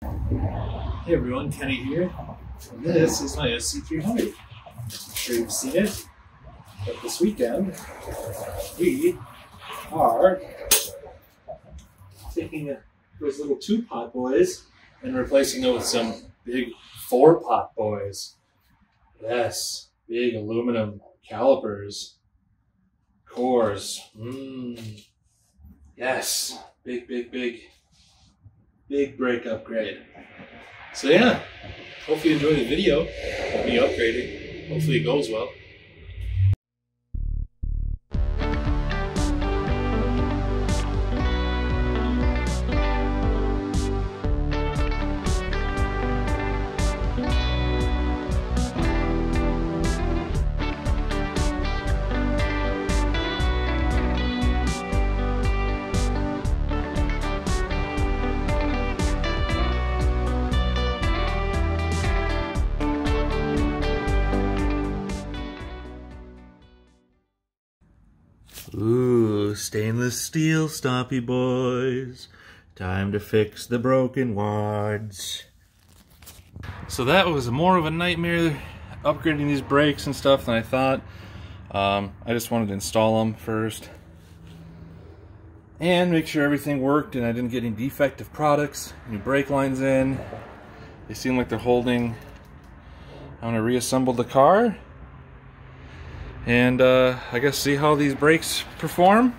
Hey everyone, Kenne here. And this is my SC300. I'm sure you've seen it, but this weekend we are taking those little 2-pot boys and replacing them with some big 4-pot boys. Yes, big aluminum calipers, cores. Yes, big brake upgrade. So yeah, hopefully you enjoy the video of me upgrading. Hopefully it goes well. Ooh, stainless steel stompy boys. Time to fix the broken wads. So that was more of a nightmare upgrading these brakes and stuff than I thought. I just wanted to install them first and make sure everything worked and I didn't get any defective products. New brake lines in. They seem like they're holding. I'm gonna reassemble the car and I guess see how these brakes perform,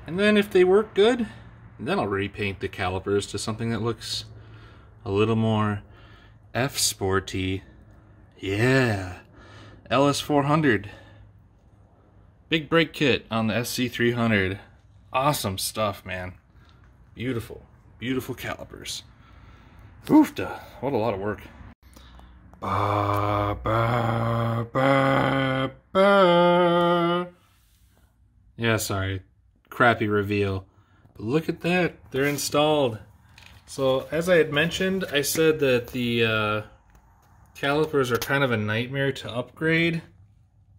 and then if they work good, then I'll repaint the calipers to something that looks a little more F-sporty. Yeah, LS400 big brake kit on the SC300. Awesome stuff, man. Beautiful calipers. Oofda, what a lot of work. Yeah, sorry, crappy reveal, but look at that, they're installed. So as I had mentioned, I said that the calipers are kind of a nightmare to upgrade.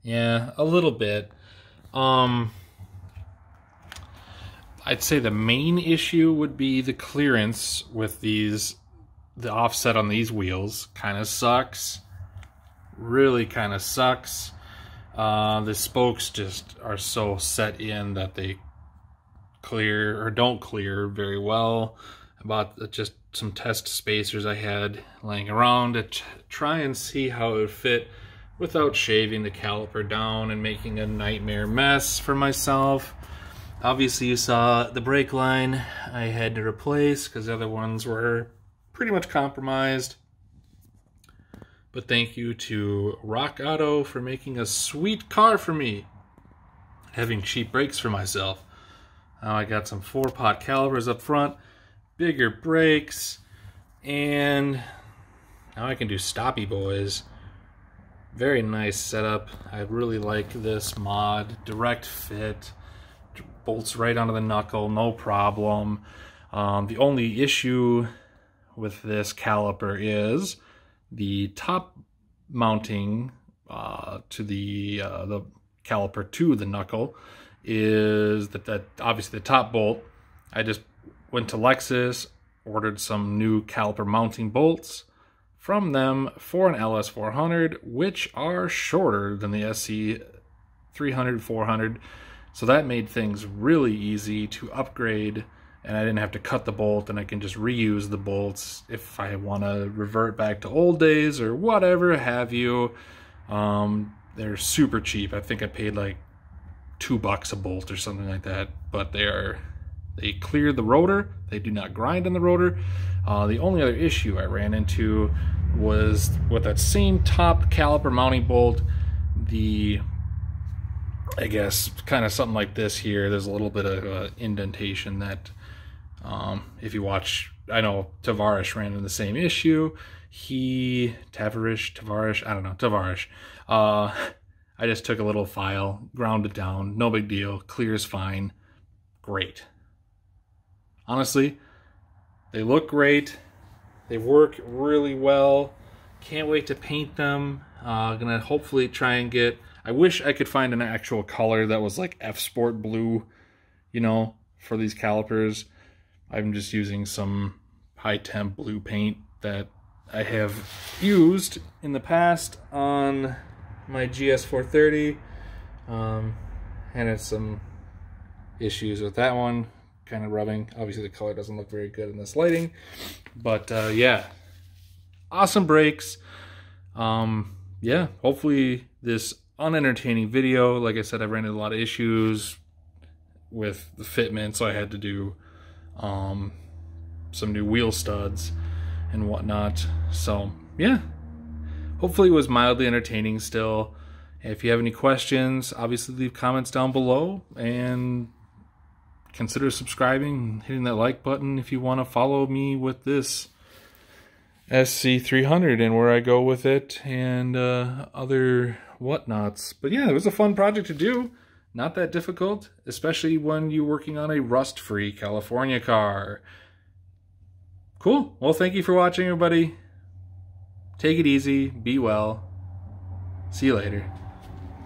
Yeah, a little bit. I'd say the main issue would be the clearance with these. The offset on these wheels kind of sucks. Really kind of sucks. The spokes just are so set in that they clear or don't clear very well. I bought just some test spacers I had laying around to try and see how it would fit without shaving the caliper down and making a nightmare mess for myself. Obviously you saw the brake line I had to replace because the other ones were pretty much compromised. But thank you to Rock Auto for making a sweet car for me, having cheap brakes for myself. Now I got some 4-pot calipers up front, bigger brakes, and now I can do stoppy boys. Very nice setup. I really like this mod. Direct fit, bolts right onto the knuckle, no problem. The only issue with this caliper is the top mounting to the caliper to the knuckle is that obviously the top bolt. I just went to Lexus, ordered some new caliper mounting bolts from them for an LS400, which are shorter than the SC300, 400. So that made things really easy to upgrade, and I didn't have to cut the bolt, and I can just reuse the bolts if I want to revert back to old days or whatever have you. They're super cheap. I think I paid like $2 a bolt or something like that, but they clear the rotor. They do not grind on the rotor. The only other issue I ran into was with that same top caliper mounting bolt, I guess kind of something like this here. There's a little bit of indentation that if you watch, I know Tavares ran into the same issue. Tavares. I just took a little file, ground it down, no big deal, clears fine, great. Honestly, they look great, they work really well, can't wait to paint them. Gonna hopefully try and get, I wish I could find an actual color that was like F-Sport blue, you know, for these calipers. I'm just using some high temp blue paint that I have used in the past on my GS430. Had some issues with that one, kind of rubbing. Obviously the color doesn't look very good in this lighting, but yeah, awesome brakes. Yeah, hopefully this unentertaining video, like I said, I've ran into a lot of issues with the fitment, so I had to do some new wheel studs and whatnot. So yeah, hopefully it was mildly entertaining still. If you have any questions, obviously leave comments down below, and consider subscribing, hitting that like button if you want to follow me with this SC300 and where I go with it and other whatnots. But yeah, it was a fun project to do. Not that difficult, especially when you're working on a rust-free California car. Cool. Well, thank you for watching, everybody. Take it easy. Be well. See you later.